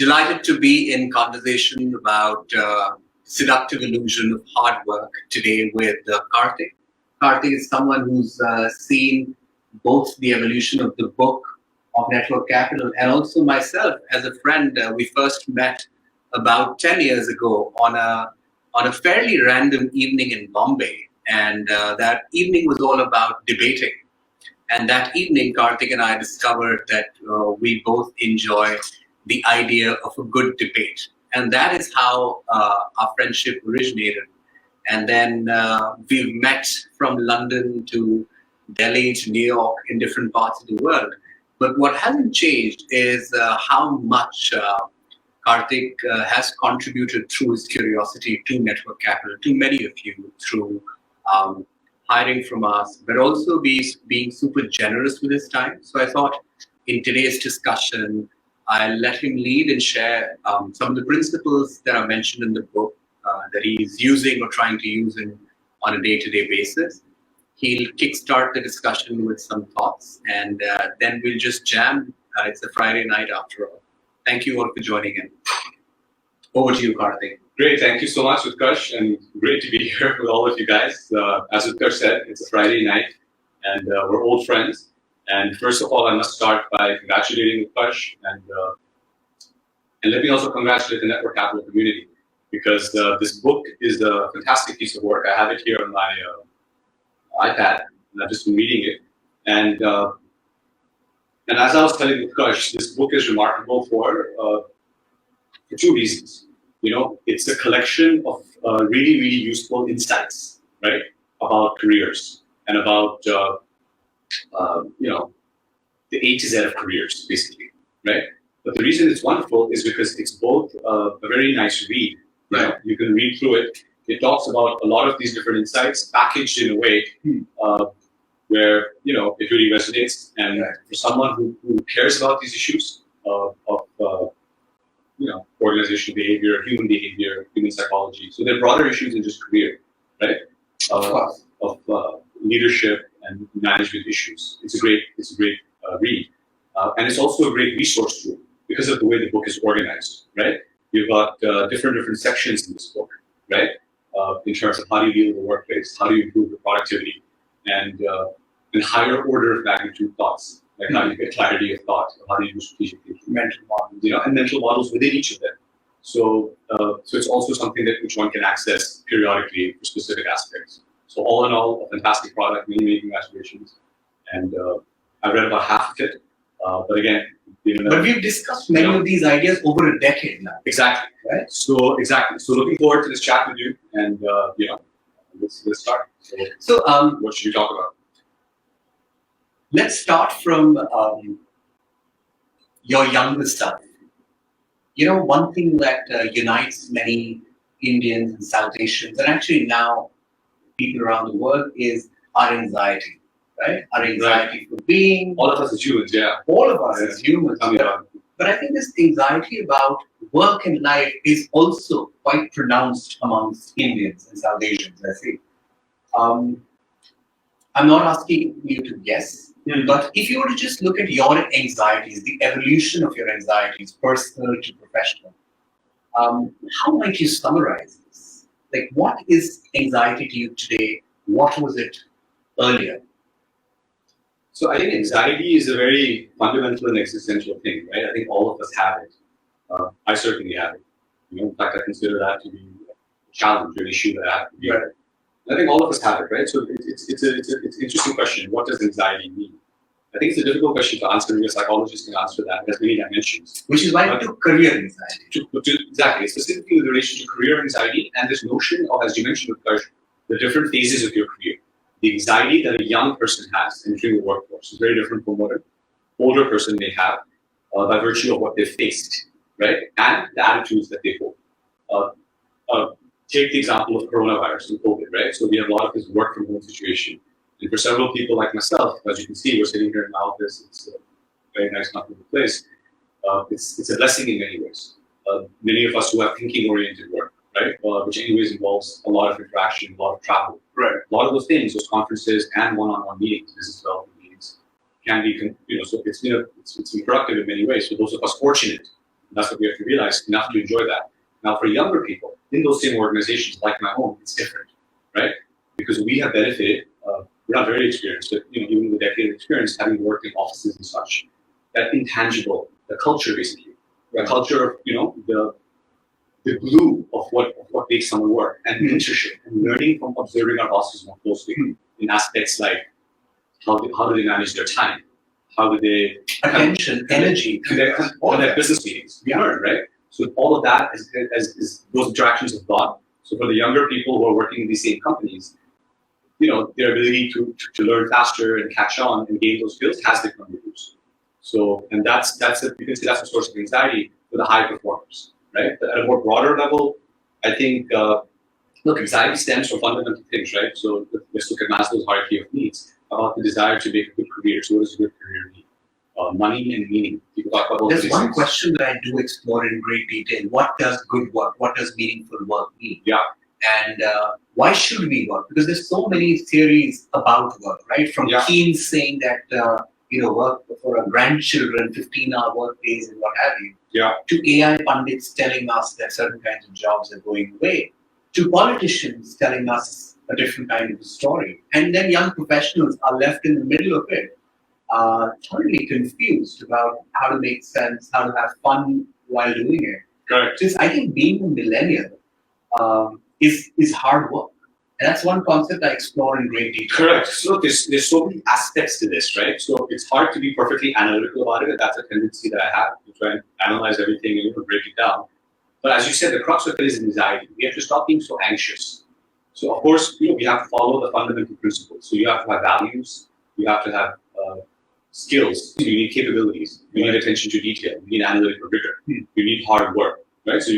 Delighted to be in conversation about seductive illusion of hard work today with Kartik. Kartik is someone who's seen both the evolution of the book of Network Capital and also myself as a friend. We first met about 10 years ago on a fairly random evening in Bombay. And that evening was all about debating. And that evening, Kartik and I discovered that we both enjoy the idea of a good debate. And that is how our friendship originated. And then we've met from London to Delhi to New York in different parts of the world. But what hasn't changed is how much Kartik has contributed through his curiosity to Network Capital, to many of you, through hiring from us, but also being super generous with his time. So I thought in today's discussion, I'll let him lead and share some of the principles that are mentioned in the book that he's using or trying to use on a day-to-day basis. He'll kickstart the discussion with some thoughts, and then we'll just jam. It's a Friday night after all. Thank you all for joining in. Over to you, Kartik. Great, thank you so much, Utkarsh, and great to be here with all of you guys. As Utkarsh said, it's a Friday night, and we're old friends. And first of all, I must start by congratulating Utkarsh, and let me also congratulate the Network Capital community, because this book is a fantastic piece of work. I have it here on my iPad, and I've just been reading it. And as I was telling Utkarsh, this book is remarkable for two reasons. You know, it's a collection of really, really useful insights, right, about careers and about you know, the A to Z of careers, basically, right? But the reason it's wonderful is because it's both a very nice read, right? You can read through it. It talks about a lot of these different insights packaged in a way where, you know, it really resonates. And for someone who cares about these issues of you know, organizational behavior, human psychology. So they're broader issues than just career, right? Of leadership and management issues. It's a great read, and it's also a great resource tool because of the way the book is organized, right? You've got different sections in this book, right? In terms of how do you deal with the workplace, how do you improve the productivity, and higher order of magnitude thoughts. Like how do you get clarity of thought, how do you do strategic thinking, mental models, you know, and mental models within each of them. So, so it's also something that which one can access periodically for specific aspects. So all in all, a fantastic product, many congratulations. And I've read about half of it, but again, you know, but we've discussed many of these ideas over a decade now. Exactly, right? So exactly. So looking forward to this chat with you, and you know, let's start. So what should we talk about? Let's start from your younger self. You know, one thing that unites many Indians and South Asians, and actually now people around the world, is our anxiety, right? Our anxiety for being. All of us as humans, yeah. All of us as humans. But I think this anxiety about work and life is also quite pronounced amongst Indians and South Asians, I think. I'm not asking you to guess. But if you were to just look at your anxieties, the evolution of your anxieties, personal to professional, how might you summarize this? Like, what is anxiety to you today? What was it earlier? So I think anxiety is a very fundamental and existential thing, right? I think all of us have it. I certainly have it. You know, in fact, I consider that to be a challenge, an issue that I have to deal with. I think all of us have it, right? So it's an interesting question. What does anxiety mean? I think it's a difficult question to answer. Maybe a psychologist can answer that. There's many dimensions. Which is why we took career anxiety. Exactly. Specifically in relation to career anxiety and this notion of, as you mentioned, Utkarsh, the different phases of your career. The anxiety that a young person has entering the workforce is very different from what an older person may have by virtue of what they've faced, right? And the attitudes that they hold. Take the example of coronavirus and COVID, right? So we have a lot of this work from home situation. And for several people like myself, as you can see, we're sitting here in Maldives. It's a very nice, comfortable place. It's a blessing in many ways. Many of us who have thinking-oriented work, right? Which anyways involves a lot of interaction, a lot of travel. Right. A lot of those things, those conferences and one-on-one meetings, business development meetings, can be, you know, so it's, you know, it's productive in many ways. For those of us fortunate That's what we have to realize, enough to enjoy that. Now, for younger people, in those same organizations, like my own, it's different, right? Because we have benefited, we're not very experienced, but even with a decade of experience, having worked in offices and such, that intangible, the culture basically, the culture of, the glue of what makes someone work, and mentorship, and learning from observing our bosses more closely in aspects like how do they manage their time, how do they attention, energy, all their business meetings. We learn, right? So all of that is those interactions have gone. So for the younger people who are working in these same companies, their ability to learn faster and catch on and gain those skills has become reduced. So, and you can see that's a source of anxiety for the high performers, right? But at a more broader level, I think, anxiety stems from fundamental things, right? So let's look at Maslow's hierarchy of needs about the desire to make a good career. So what does a good career need? Money and meaning. People talk about There's one question that I do explore in great detail. What does good work, what does meaningful work mean? Yeah. And why should we work? Because there's so many theories about work, right? From Keynes saying that, work for our grandchildren, 15-hour work days and what have you, to AI pundits telling us that certain kinds of jobs are going away, to politicians telling us a different kind of a story. And then young professionals are left in the middle of it, totally confused about how to make sense, how to have fun while doing it. Correct. Just, I think being a millennial is hard work. And that's one concept I explore in great detail. Correct. So there's so many aspects to this, right? So it's hard to be perfectly analytical about it. That's a tendency that I have to try and analyze everything and break it down. But as you said, the crux of it is anxiety. We have to stop being so anxious. So of course, we have to follow the fundamental principles. So you have to have values. You have to have skills. You need capabilities. You need attention to detail. You need analytical rigor. You need hard work, right? So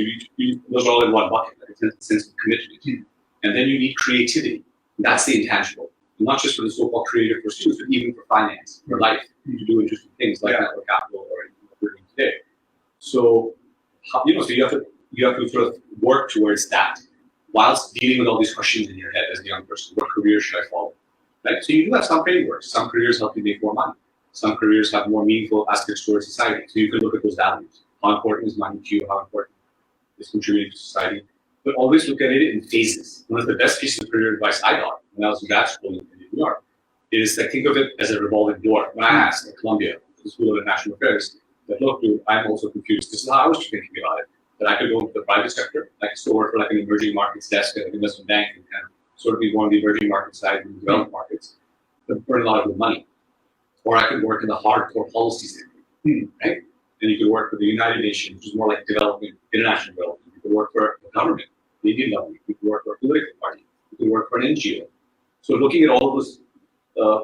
those are all in one bucket, like a sense of commitment. And then you need creativity. That's the intangible. Not just for the so-called creative pursuits, but even for finance, for life, to do interesting things like network capital or what we're doing today. So, so you have to sort of work towards that whilst dealing with all these questions in your head as a young person. What career should I follow? Right? So you do have some frameworks. Some careers help you make more money. Some careers have more meaningful aspects towards society. So you can look at those values. How important is money to you? How important is contributing to society? But always look at it in phases. One of the best pieces of career advice I got when I was in grad school in New York is that think of it as a revolving door. When I asked at Columbia, the School of International Affairs, that look, dude, I'm also confused. This is how I was thinking about it. That I could go into the private sector, I could still work for like an emerging markets desk at an investment bank and kind of sort of be more on the emerging market side than the developed markets, but earn a lot of good money. Or I could work in the hardcore policy sector, right? And you could work for the United Nations, which is more like development, international development. You could work for the government, the Indian government. You could work for a political party. You could work for an NGO. So looking at all of those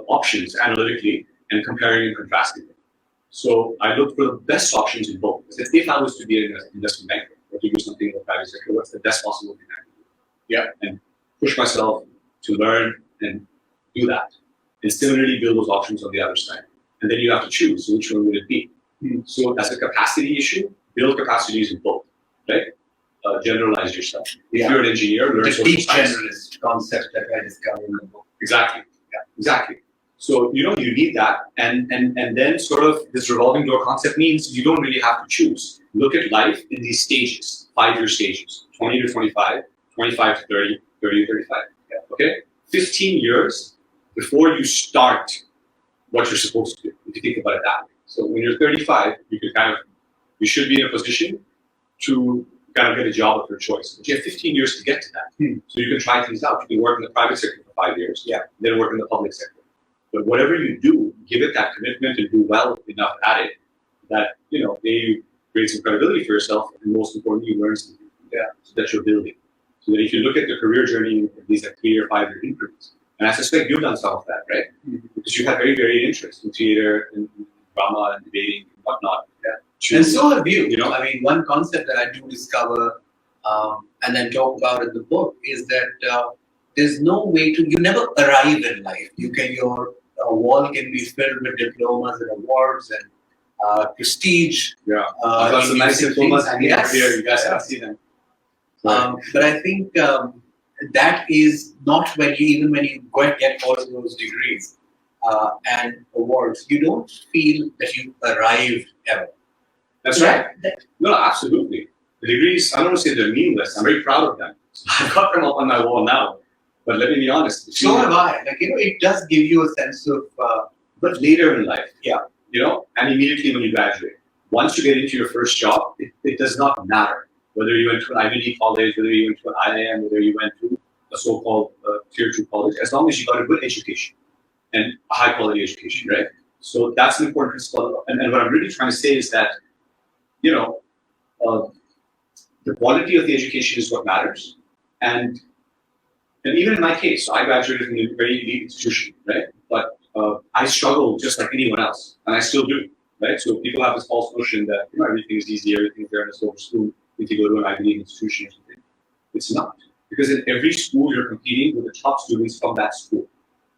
options analytically and comparing and contrasting them. So I looked for the best options in both. So if I was to be an investment banker or to do something in the private sector, what's the best possible thing I can do? Yeah, and push myself to learn and do that. And similarly build those options on the other side. And then you have to choose, so which one would it be? So as a capacity issue, build capacities in both, right? Generalize yourself. If you're an engineer, learn social science. The deep generalist concept that I discovered in the book. Exactly. Yeah, exactly. So you need that, and then sort of this revolving door concept means you don't really have to choose. Look at life in these stages, 5-year stages, 20 to 25, 25 to 30, 30 to 35. Yeah. Okay, 15 years before you start what you're supposed to do. If you think about it that way. So when you're 35, you should be in a position to kind of get a job of your choice. But you have 15 years to get to that. So you can try things out. You can work in the private sector for 5 years, then work in the public sector. But whatever you do, give it that commitment and do well enough at it that, you create some credibility for yourself, and most importantly, you learn something so that you're building. So that if you look at the career journey in these 3 or 5 year increments, and I suspect you've done some of that, right? Because you have very varied interests in theater, in drama, and debating, and whatnot. And so have you. I mean, one concept that I do discover and then talk about in the book is that there's no way you never arrive in life. Your wall can be filled with diplomas and awards and prestige. I've got some nice diplomas hanging out here. You guys can see them. But I think that is not when you get all of those degrees and awards, you don't feel that you arrived ever. That's right. No, absolutely. The degrees, I don't want to say they're meaningless. I'm very proud of them. I've got them up on my wall now. But let me be honest. So have I. It does give you a sense of, but later in life, yeah, and immediately when you graduate, once you get into your first job, it does not matter whether you went to an Ivy League college, whether you went to an IIM, whether you went to a so-called tier 2 college, as long as you got a good education and a high quality education, right? So that's an important principle. And what I'm really trying to say is that, the quality of the education is what matters. And even in my case, so I graduated from a very elite institution, right? But I struggle just like anyone else, and I still do, right? So people have this false notion that everything is easy, everything is there in a silver spoon if you go to an Ivy League institution or something. It's not, because in every school you're competing with the top students from that school.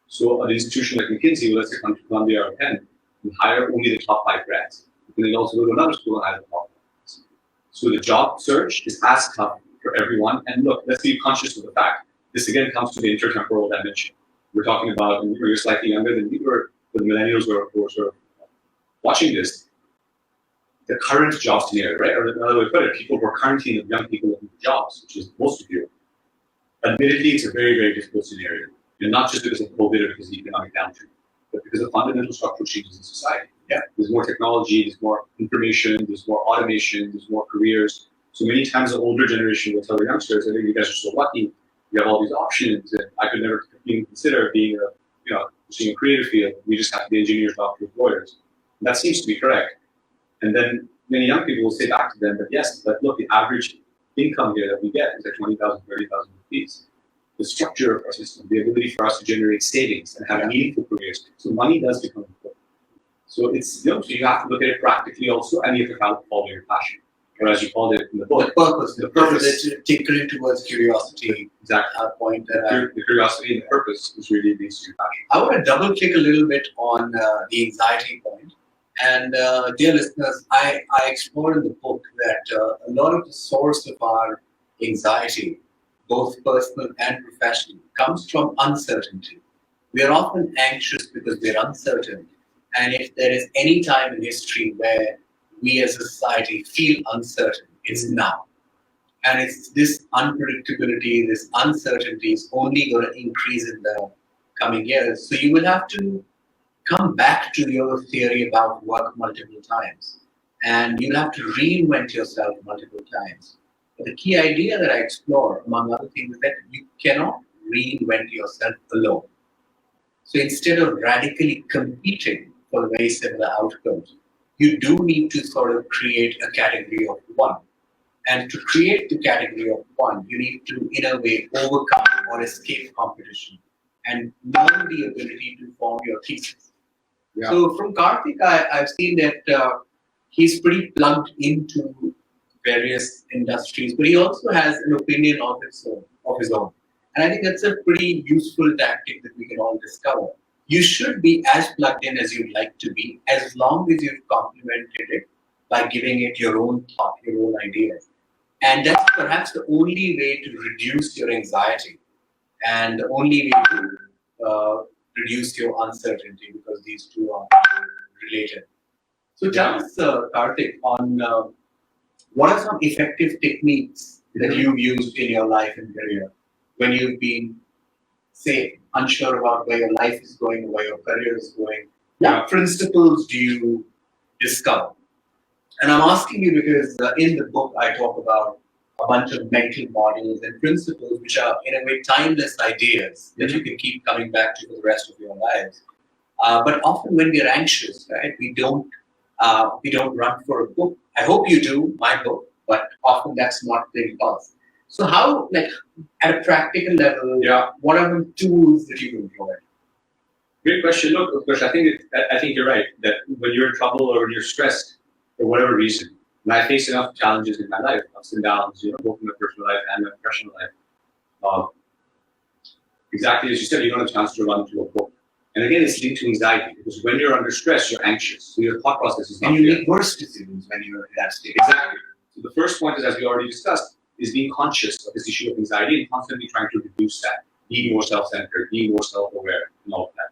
So an institution like McKinsey, let's say come to Columbia or Penn, will hire only the top 5 grads. And then also go to another school and hire the top 5. So the job search is as tough for everyone. And look, let's be conscious of the fact. This again comes to the intertemporal dimension. We're talking about, and you're slightly younger than we were, the millennials were sort of watching this. The current job scenario, right? Or another way to put it, people who are currently young people looking for jobs, which is most of you. Admittedly, it's a very, very difficult scenario. And not just because of COVID or because of the economic downturn, but because of fundamental structural changes in society. Yeah. There's more technology, there's more information, there's more automation, there's more careers. So many times the older generation will tell the youngsters, I think you guys are so lucky. You have all these options, and I could never even consider being pursuing a creative field. We just have to be engineers, doctors, lawyers. And that seems to be correct. And then many young people will say back to them, but yes, but look, the average income here that we get is like 20,000, 30,000 rupees. The structure of our system, the ability for us to generate savings and have meaningful careers. So money does become important. So it's, so you have to look at it practically also, and you have to follow your passion. Or as you called it in the book, the purpose, tinkering towards curiosity. Exactly. Point the curiosity and the purpose is really leads to your passion. I want to double click a little bit on the anxiety point. And dear listeners, I explore in the book that a lot of the source of our anxiety, both personal and professional, comes from uncertainty. We are often anxious because we're uncertain. And if there is any time in history where we as a society feel uncertain, it's now. And it's this unpredictability, this uncertainty is only going to increase in the coming years. So you will have to come back to your theory about work multiple times. And you'll have to reinvent yourself multiple times. But the key idea that I explore, among other things, is that you cannot reinvent yourself alone. So instead of radically competing for very similar outcomes, you do need to sort of create a category of one. And to create the category of one, you need to, in a way, overcome or escape competition and learn the ability to form your thesis. Yeah. So from Kartik, I've seen that he's pretty plugged into various industries, but he also has an opinion of his own. And I think that's a pretty useful tactic that we can all discover. You should be as plugged in as you'd like to be, as long as you've complemented it by giving it your own thought, your own ideas. And that's perhaps the only way to reduce your anxiety and the only way to reduce your uncertainty, because these two are related. So tell us, Kartik, on what are some effective techniques that you've used in your life and career when you've been, say, unsure about where your life is going, where your career is going? What principles do you discover? And I'm asking you because in the book I talk about a bunch of mental models and principles which are, in a way, timeless ideas that you can keep coming back to for the rest of your lives. But often when we're anxious, right, we don't run for a book. I hope you do, my book, but often that's not the impulse. So how, at a practical level, what are the tools that you employ? Great question. Look, Utkarsh, I think you're right that when you're in trouble or when you're stressed for whatever reason, and I face enough challenges in my life, ups and downs, both in my personal life and my professional life. Exactly as you said, you don't have a chance to run to a book. And again, it's linked to anxiety, because when you're under stress, you're anxious. So your thought process is not clear. And you make worse decisions when you're in that state. Exactly. So the first point is, as we already discussed, is being conscious of this issue of anxiety and constantly trying to reduce that, being more self-centered, being more self-aware, and all of that.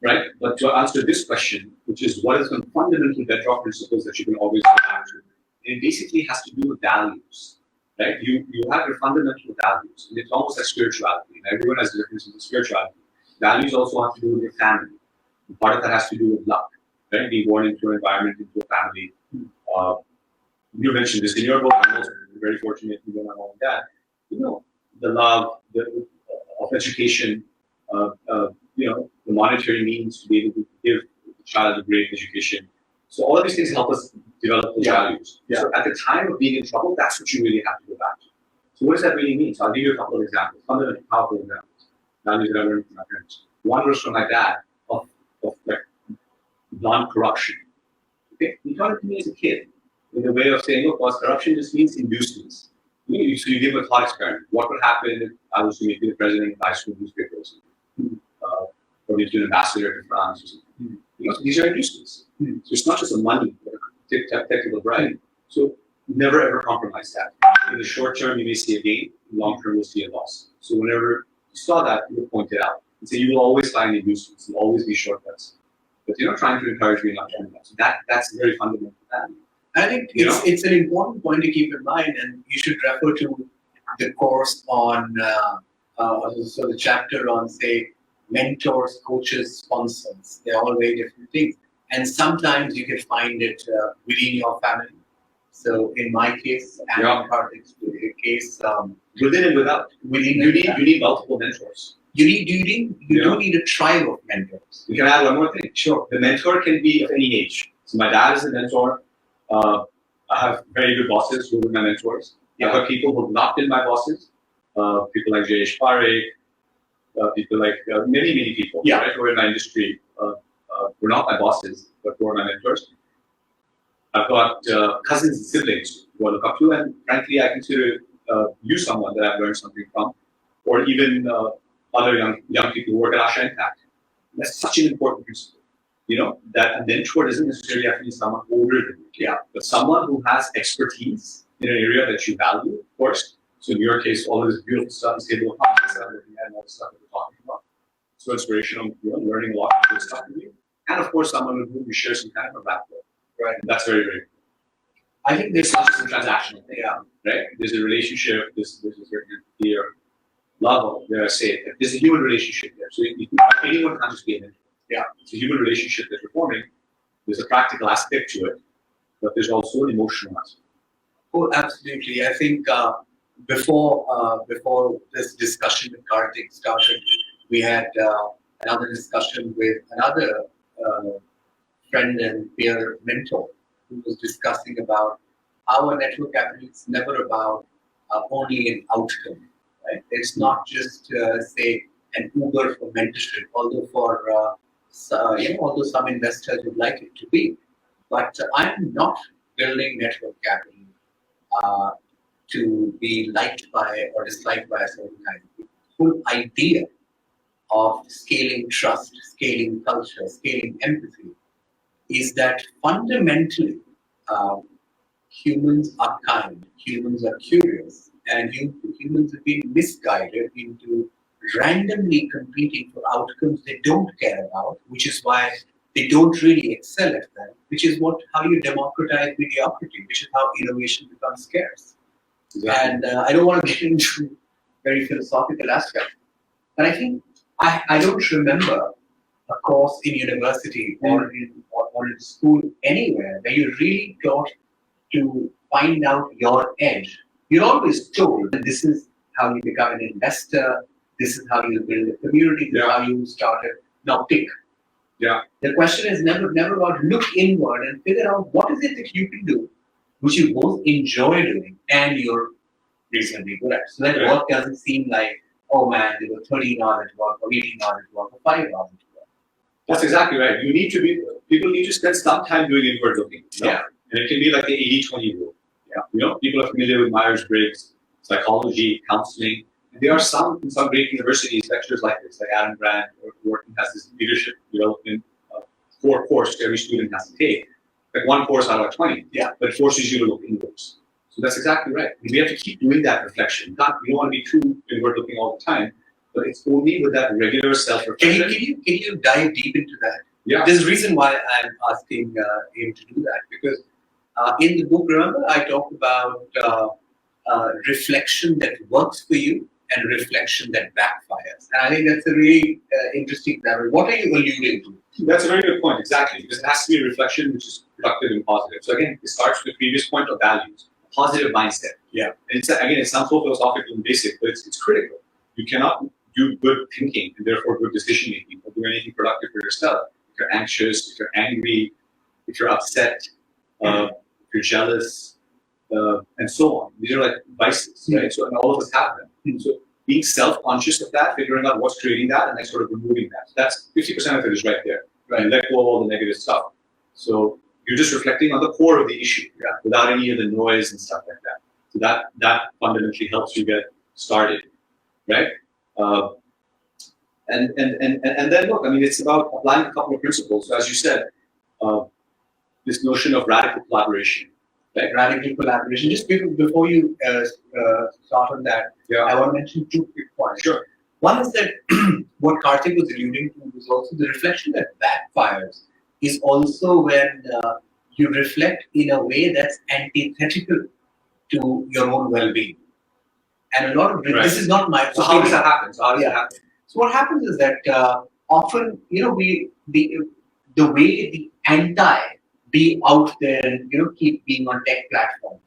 right? But to answer this question, which is what is the fundamental bedrock principles that you can always go back to? It basically has to do with values, right? You have your fundamental values, and it's almost like spirituality. And everyone has differences in spirituality. Values also have to do with your family. And part of that has to do with luck, right? Being born into an environment, into a family. You mentioned this in your book. I'm also very fortunate to know my mom and dad. You know, the love of education, the monetary means to be able to give the child a great education. So all of these things help us develop those values. Yeah. So at the time of being in trouble, that's what you really have to go back to. So what does that really mean? So I'll give you a couple of examples, fundamental, powerful examples, values that I learned from my parents. One was from my dad of like non-corruption. Okay, he taught it to me as a kid in the way of saying, look, boss, corruption just means inducements. So you give a thought experiment. What would happen if I was to make you the president of high school newspapers? Or be an ambassador to France or something. You know, these are inducements. So it's not just a money, technical bribe. So never ever compromise that. In the short term, you may see a gain. In the long term, you'll see a loss. So whenever you saw that, you point it out. And say you will always find inducements. You'll always be shortcuts. But you're not trying to encourage me not doing that. So that's a very fundamental value. I think it's an important point to keep in mind, and you should refer to the course on the chapter on, say, mentors, coaches, sponsors. They're all very different things. And sometimes you can find it within your family. So in my case, and in Kartik's case, within and without. You need multiple mentors. You do need a tribe of mentors. We can add one more thing. Sure. The mentor can be of any age. So my dad is a mentor. I have very good bosses who are my mentors. I've got people who have not been my bosses. People like Jayesh Parekh, people like many people right, who are in my industry. Who are not my bosses, but who are my mentors. I've got cousins and siblings who I look up to, and frankly, I consider you someone that I've learned something from, or even other young people who work at Asha Impact. That's such an important principle. You know, that a mentor doesn't necessarily have to be someone older than you, but someone who has expertise in an area that you value, of course. So in your case, all of this beautiful stuff, scalable stuff, and all the stuff that we're talking about. So inspirational, learning a lot of good stuff from you. And of course, someone with whom you share some kind of a background. Right. And that's very, very important. I think there's not just a transactional thing, right? There's a relationship, there's a certain clear level, where I say it. There's a human relationship there. So anyone can't just be a mentor. It's a human relationship that you're forming. There's a practical aspect to it, but there's also an emotional aspect. Oh, absolutely. I think before this discussion with Kartik started, we had another discussion with another friend and peer mentor who was discussing about our network capital is never about only an outcome, right? It's not just say an Uber for mentorship, although although some investors would like it to be, but I'm not building network capital to be liked by or disliked by a certain kind of people. The whole idea of scaling trust, scaling culture, scaling empathy is that fundamentally humans are kind, humans are curious, and humans have been misguided into randomly competing for outcomes they don't care about, which is why they don't really excel at them, which is how you democratize mediocrity, which is how innovation becomes scarce. Exactly. And I don't want to get into very philosophical aspect, but I think I don't remember a course in university or in school anywhere where you really got to find out your edge. You're always told that this is how you become an investor, this is how you build a community, this is how you start it. Now pick. The question is never about look inward and figure out what is it that you can do, which you both enjoy doing and you're reasonably good at. So that work doesn't seem like, oh man, there were 13 hours at work or 18 hours at work or 5 hours at work. That's exactly right. People need to spend some time doing inward looking. And it can be like the 80-20 rule. People are familiar with Myers-Briggs, psychology, counseling. And there are some great universities, lectures like this, like Adam Grant or Wharton has this leadership development course every student has to take. Like one course out of 20. But it forces you to look inwards. So that's exactly right. We have to keep doing that reflection. We don't want to be too inward looking all the time. but it's only with that regular self-reflection. Can you dive deep into that? Yeah. There's a reason why I'm asking him to do that, because in the book, remember, I talked about reflection that works for you and reflection that backfires. And I think that's a really interesting level. What are you alluding to? That's a very good point, exactly, because it has to be a reflection which is productive and positive. So again, it starts with the previous point of values, a positive mindset. Yeah. And it's, again, it sounds so philosophical and basic, but it's critical. You cannot do good thinking and therefore good decision making or do anything productive for yourself if you're anxious, if you're angry, if you're upset, if you're jealous, and so on. These are like vices, right? So, and all of us have them. So being self-conscious of that, figuring out what's creating that, and then sort of removing that. That's 50% of it is right there. Right? And let go of all the negative stuff. So you're just reflecting on the core of the issue, without any of the noise and stuff like that. So that fundamentally helps you get started, right? And then look, I mean, it's about applying a couple of principles. So as you said, this notion of radical collaboration. Right? Radical collaboration. Just before you start on that, I want to mention two quick points. Sure. One is that what Kartik was alluding to was also the reflection that backfires is also when you reflect in a way that's antithetical to your own well-being. And a lot of this is not my. So how does that happen? So what happens is that often, the way the anti be out there and keep being on tech platforms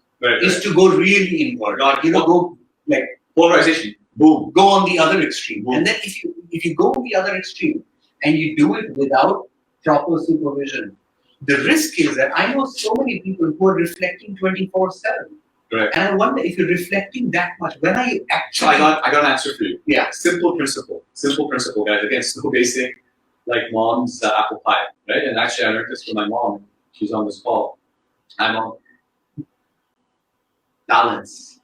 is to go really inward, or go like polarization. Boom, go on the other extreme. Boom. And then if you go on the other extreme and you do it without proper supervision, the risk is that I know so many people who are reflecting 24/7. Right. And I wonder, if you're reflecting that much, when are you actually? I got an answer for you. Yeah. Simple principle, guys. Again, so basic, like mom's apple pie, right? And actually, I learned this from my mom. She's on this call. I'm on balance.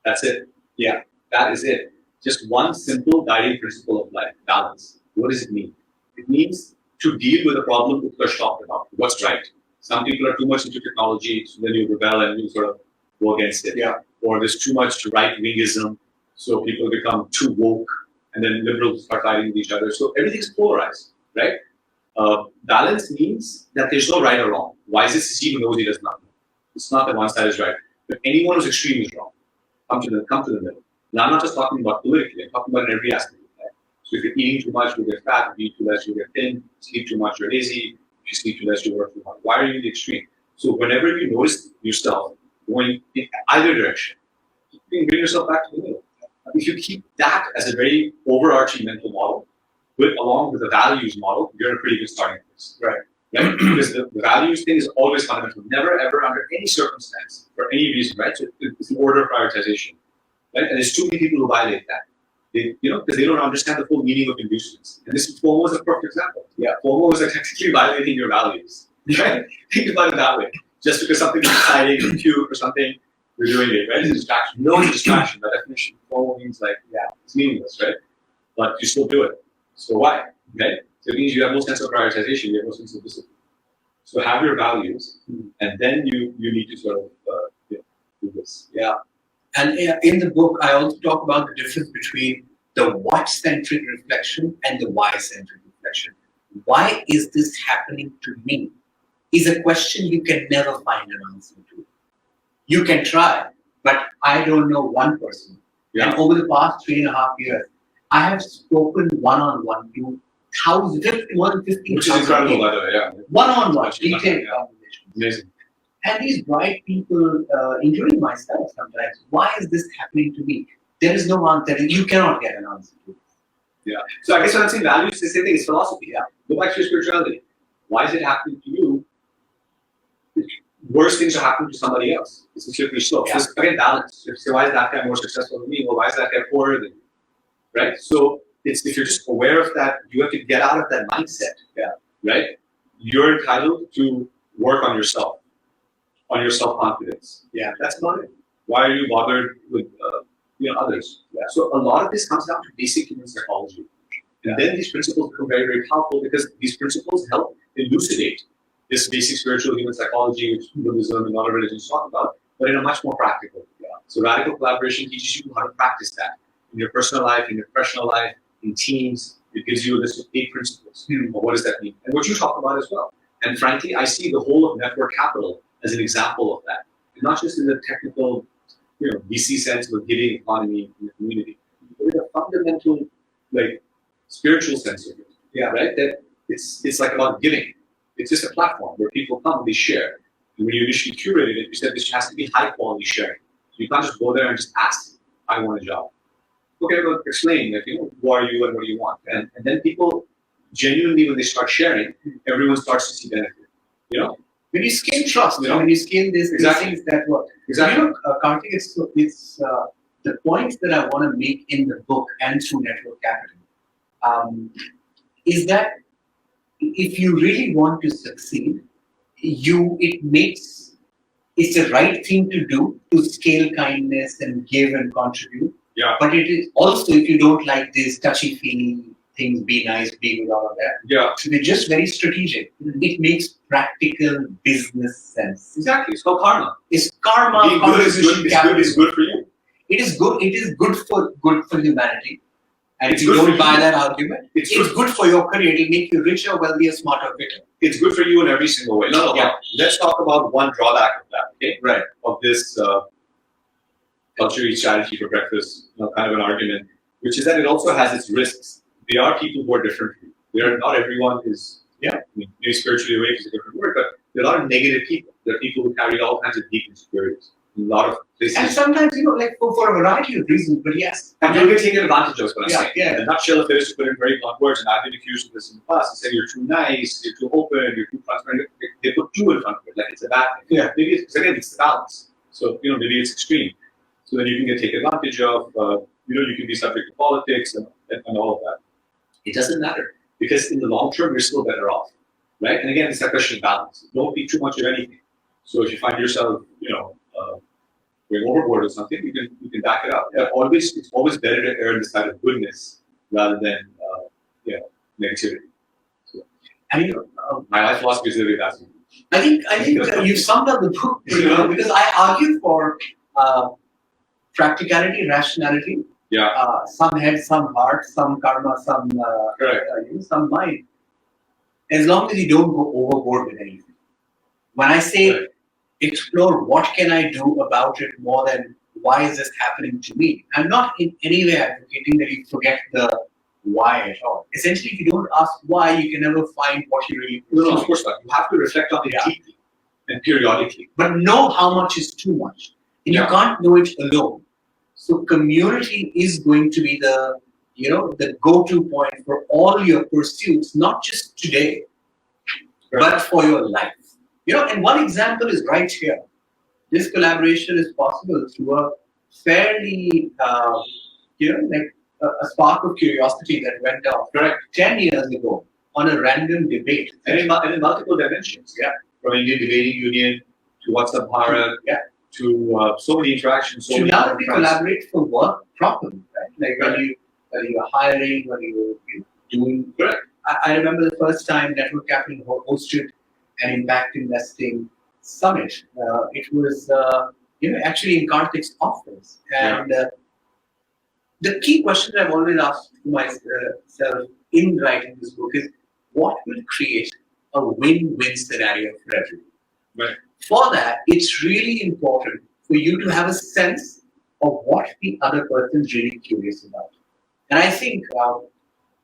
That's it. Yeah, that is it. Just one simple guiding principle of life: balance. What does it mean? It means to deal with a problem Utkarsh talked about. What's right? Some people are too much into technology, so then you rebel and you sort of go against it. Yeah. Or there's too much right-wingism, so people become too woke, and then liberals start fighting with each other. So everything's polarized, right? Balance means that there's no right or wrong. Why is this? Even knows he does not know. It's not that one side is right. But anyone who's extreme is wrong. Come to the middle. Now, I'm not just talking about politically. I'm talking about in every aspect of life. So if you're eating too much, you'll get fat. If you eat too less, you'll get thin. Sleep too much, you're lazy. If you sleep too less, you work too hard. Why are you in the extreme? So whenever you notice yourself going in either direction, you can bring yourself back to the middle. If you keep that as a very overarching mental model, along with the values model, you're in a pretty good starting place. Right. Because the values thing is always fundamental. Never, ever, under any circumstance, for any reason, right? So it's an order of prioritization, right? And there's too many people who violate that. Because they don't understand the full meaning of inducements. And this FOMO is a perfect example. Yeah, FOMO is technically violating your values. Right? Think about it that way. Just because something is exciting or cute or something, you're doing it, right? It's a distraction. No distraction. By definition, FOMO means it's meaningless, right? But you still do it. So why? Okay? So it means you have no sense of prioritization, you have no sense of discipline. So have your values, and then you need to sort of do this. Yeah. And in the book, I also talk about the difference between the what-centric reflection and the why-centric reflection. Why is this happening to me? Is a question you can never find an answer to. You can try, but I don't know one person. Yeah. And over the past 3.5 years, I have spoken one-on-one to more than 15,000 Which is incredible, by the way, yeah. One-on-one, detailed conversations. Amazing. And these bright people, including myself sometimes, why is this happening to me? There is no answer. You cannot get an answer to it. Yeah. So I guess when I'm saying values, the same thing is philosophy. Yeah. Go back to your spirituality. Why is it happening to you? Worse things are happening to somebody else. It's simply slow. Yeah. So again, balance. So why is that guy more successful than me? Well, why is that guy poorer than me? Right? So if you're just aware of that, you have to get out of that mindset. Yeah. Right? You're entitled to work on yourself, on your self-confidence. Yeah. That's about it. Why are you bothered with others? Yeah. So a lot of this comes down to basic human psychology. And then these principles become very, very powerful because these principles help elucidate this basic spiritual human psychology, which Buddhism and other religions talk about, but in a much more practical way. So radical collaboration teaches you how to practice that. in your personal life, in your professional life, in teams. It gives you a list of 8 principles. Well, what does that mean? And what you talk about as well. And frankly, I see the whole of network capital as an example of that. And not just in the technical, VC sense of giving economy in the community, but in a fundamental, spiritual sense of it. Yeah, right. That it's like about giving. It's just a platform where people come and they share. And when you initially curated it, you said this has to be high quality sharing. You can't just go there and just ask, I want a job. Okay, well, explain, who are you and what do you want? And then people genuinely, when they start sharing, everyone starts to see benefit. When you scale trust, when you scale these things that work. Exactly. Kartik, it's the point that I want to make in the book and through network capital is that if you really want to succeed, it's the right thing to do to scale kindness and give and contribute. Yeah. But it is also, if you don't like this touchy-feely things, be nice, be good, all of that. Yeah. So they're just very strategic. It makes practical business sense. Exactly. It's called karma. It's karma. Being good is good for you. It is good for humanity. And if you don't buy that argument, it's good for your career. It'll make you richer, wealthier, smarter, fitter. It's good for you in every single way. No. Let's talk about one drawback of that, okay? Right. Of this culture eats charity for breakfast, kind of an argument, which is that it also has its risks. There are people who are different from you. Not everyone is, maybe spiritually awake is a different word, but there are a lot of negative people. There are people who carry all kinds of deep insecurities. A lot of places. And sometimes, for a variety of reasons, but yes. And you'll get taken advantage of, what I'm saying. Yeah. In a nutshell, if there's to put in very blunt words, and I've been accused of this in the past, they say you're too nice, you're too open, you're too transparent. They put two in front of it, like it's a bad thing. Yeah. Maybe it's the balance. So, maybe it's extreme. So then you can get taken advantage of, you can be subject to politics and all of that. It doesn't matter, because in the long term, you're still better off, right? And again, it's that question of balance. Don't be too much of anything. So if you find yourself, going overboard or something, you can back it up. Yeah. It's always better to err on the side of goodness rather than negativity. So, my life philosophy is really that. I think you've summed up the book pretty well, because I argue for practicality, rationality. Yeah. Some head, some heart, some karma, some some mind. As long as you don't go overboard with anything. When I say explore what can I do about it more than why is this happening to me, I'm not in any way advocating that you forget the why at all. Essentially, if you don't ask why, you can never find what you really want. No, of course not. You have to reflect on it deeply and periodically. But know how much is too much. And you can't know it alone. So community is going to be the go-to point for all your pursuits, not just today, but for your life. And one example is right here. This collaboration is possible through a fairly, a spark of curiosity that went off 10 years ago on a random debate. And in multiple dimensions, from Indian Debating Union to WhatsApp Bharat, to so many interactions. So now we collaborate for work properly, right? Like when you're hiring, when you're doing. I remember the first time Network Capital hosted an impact investing summit. It was actually in Kartik's office, and the key question I've always asked myself in writing this book is, what will create a win-win scenario for everyone? Right. For that, it's really important for you to have a sense of what the other person is really curious about. And I think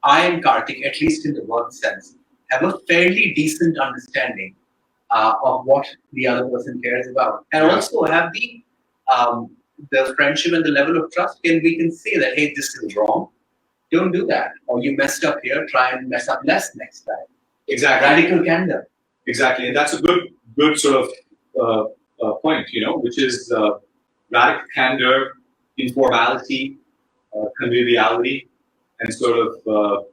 I and Kartik, at least in the work sense, have a fairly decent understanding of what the other person cares about, and also have the friendship and the level of trust. And we can say that, hey, this is wrong. Don't do that. Or you messed up here. Try and mess up less next time. Exactly. Radical candor. Exactly, and that's a good sort of point, which is radical candor, informality, conviviality, and sort of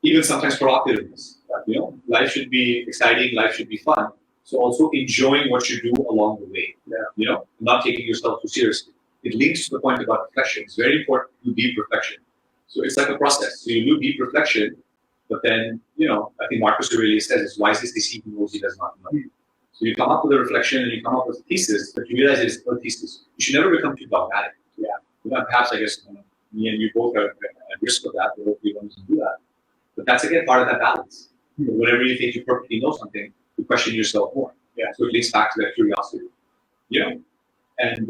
even sometimes provocativeness. Life should be exciting. Life should be fun. So also enjoying what you do along the way. Not taking yourself too seriously. It links to the point about reflection. It's very important to do deep reflection. So it's like a process. So you do deep reflection, but then I think Marcus Aurelius says it's wisest to see who knows he does not know. So you come up with a reflection and you come up with a thesis, but you realize it's a thesis. You should never become too dogmatic. Perhaps I guess me and you both are at risk of that. We hopefully want to do that. But that's again part of that balance. Whenever you think you perfectly know something, you question yourself more. Yeah. So it links back to that curiosity. And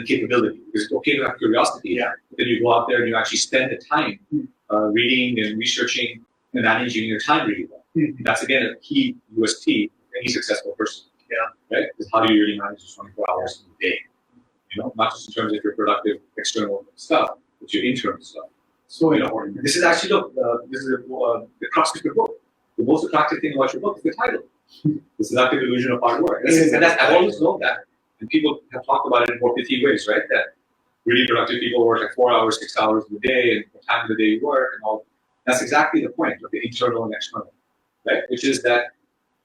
capability. Because it's okay to have curiosity, but then you go out there and you actually spend the time reading and researching and managing your time really well. That's again a key USP of any successful person. Right? Is how do you really manage 24 hours in a day? Not just in terms of your productive external stuff, but your internal stuff. So important. This is actually the crux of your book. The most attractive thing about your book is the title, The Seductive Illusion of Hard Work. I've always known that. And people have talked about it in more pithy ways, right? That really productive people work like 4 hours, 6 hours a day, and what time of the day you work, and all. That's exactly the point of the internal and external, right? Which is that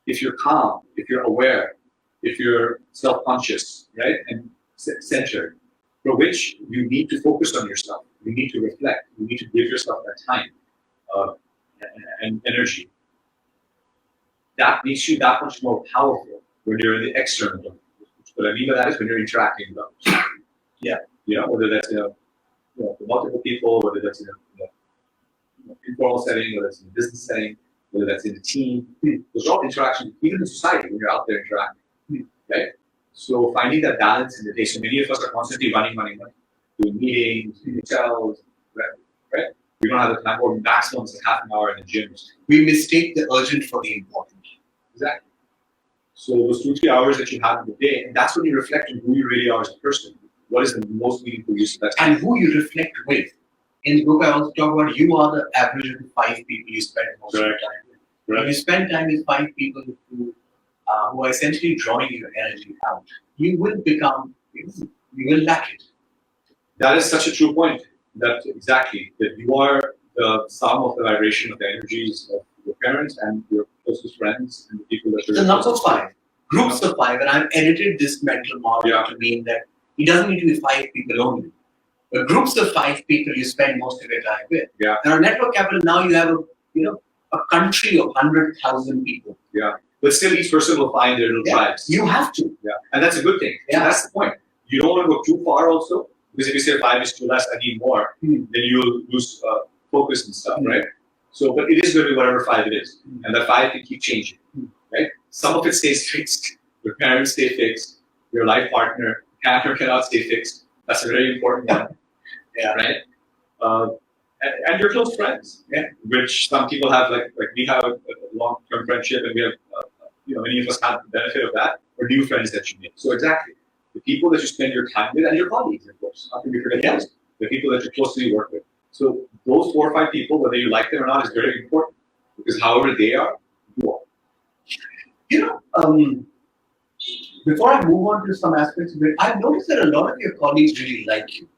if you're calm, if you're aware, if you're self-conscious, right, and centered, for which you need to focus on yourself, you need to reflect, you need to give yourself that time and energy. That makes you that much more powerful when you're in the external world. What I mean by that is when you're interacting with others. Whether that's with multiple people, whether that's in a informal setting, whether that's in a business setting, whether that's in a team. Those are all interactions, even in society when you're out there interacting. Right? So finding that balance in the day. So many of us are constantly running, doing meetings, hotels, right? We don't have the time, or maximum is half an hour in the gym. We mistake the urgent for the important. Exactly. So those 2-3 hours that you have in the day, and that's when you reflect on who you really are as a person. What is the most meaningful use of that time? And who you reflect with. In the book, I also talk about you are the average of the 5 people you spend most of your time with. When you spend time with 5 people who are essentially drawing your energy out, you will lack it. That is such a true point. That you are the sum of the vibration of the energies of your parents and your closest friends and the people that you're. The number 5, groups of 5, and I've edited this mental model to mean that it doesn't need to be 5 people only. But groups of 5 people you spend most of your time with. Yeah. Now, Network Capital, now you have a country of 100,000 people. Yeah. But still, each person will find their little tribes. You have to. Yeah. And that's a good thing. Yeah. So that's the point. You don't want to go too far also, because if you say 5 is too less, I need more, then you'll lose focus and stuff, right? So, but it is going to be whatever 5 it is. And that 5 can keep changing, right? Some of it stays fixed. Your parents stay fixed. Your life partner can or cannot stay fixed. That's a very important one. Right? And your close friends, which some people have, like we have a long-term friendship, and we have, many of us have the benefit of that, or new friends that you make. So exactly, the people that you spend your time with, and your colleagues, of course, how can we forget those? The people that you closely work with. So those 4 or 5 people, whether you like them or not, is very important, because however they are, you are. Before I move on to some aspects of it, I've noticed that a lot of your colleagues really like you.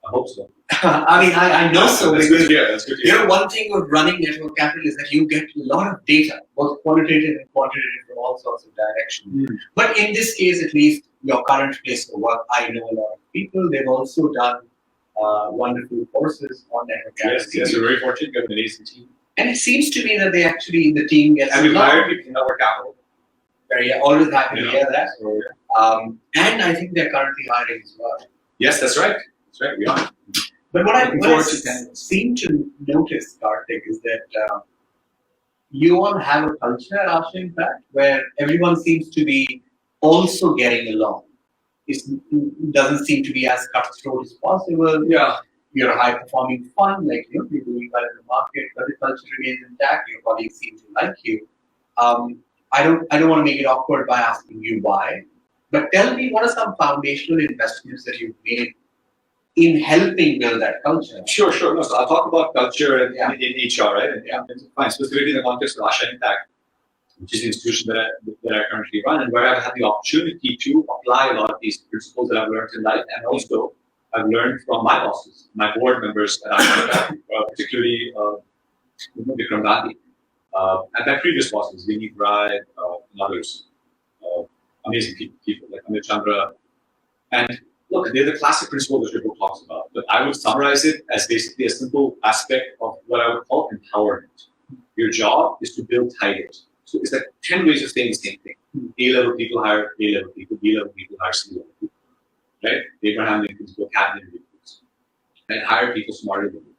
I hope so. I know so. That's good to hear. That's good to hear. One thing with running Network Capital is that you get a lot of data, both qualitative and quantitative, from all sorts of directions. But in this case, at least, your current place of work, I know a lot of people. They've also done wonderful courses on Network Capital. Yes, we're very fortunate. We have an amazing team. And it seems to me that they actually, the team gets. And we've hired people in Network Capital. Always happy to hear that. So, and I think they're currently hiring as well. Yes, that's right. That's right. We are. But what I seem to notice, Kartik, is that you all have a culture at Asha Impact where everyone seems to be also getting along. It doesn't seem to be as cutthroat as possible. Yeah. You're a high-performing fund, you're doing well in the market, but the culture remains intact. Your colleagues seem to like you. I don't want to make it awkward by asking you why, but tell me, what are some foundational investments that you've made in helping build that culture? Sure. No, so I'll talk about culture in HR, right? And fine, specifically in the context of Asha Impact, which is the institution that I currently run, and where I've had the opportunity to apply a lot of these principles that I've learned in life, and also I've learned from my bosses, my board members at Asha Impact, particularly Vikram Gandhi. And my previous bosses, Vinny Bride, and others, amazing people like Amit Chandra. And look, they're the classic principles that your book talks about. But I would summarize it as basically a simple aspect of what I would call empowerment. Your job is to build tigers. So it's like 10 ways of saying the same thing. A-level people hire A-level people, B-level people hire C-level people. Right? Abraham Lincoln's book, Cabinet Individuals. and hire people smarter than you.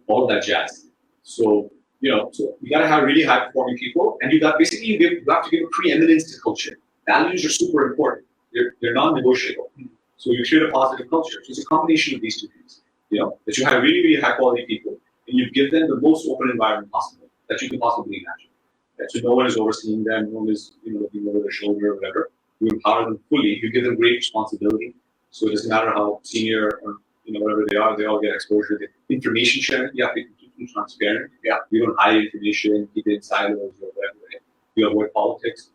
All of that jazz. So, so you gotta have really high performing people, and you have to give preeminence to culture. Values are super important. They're non-negotiable. So you create a positive culture. So it's a combination of these two things. That you have really, really high quality people, and you give them the most open environment possible that you can possibly imagine. Right? So no one is overseeing them, no one is looking over their shoulder or whatever. You empower them fully. You give them great responsibility. So it doesn't matter how senior or whatever they all get exposure. The information sharing, you have to be completely transparent. Yeah, you don't hide information, keep it in silos or whatever. Right? You avoid politics.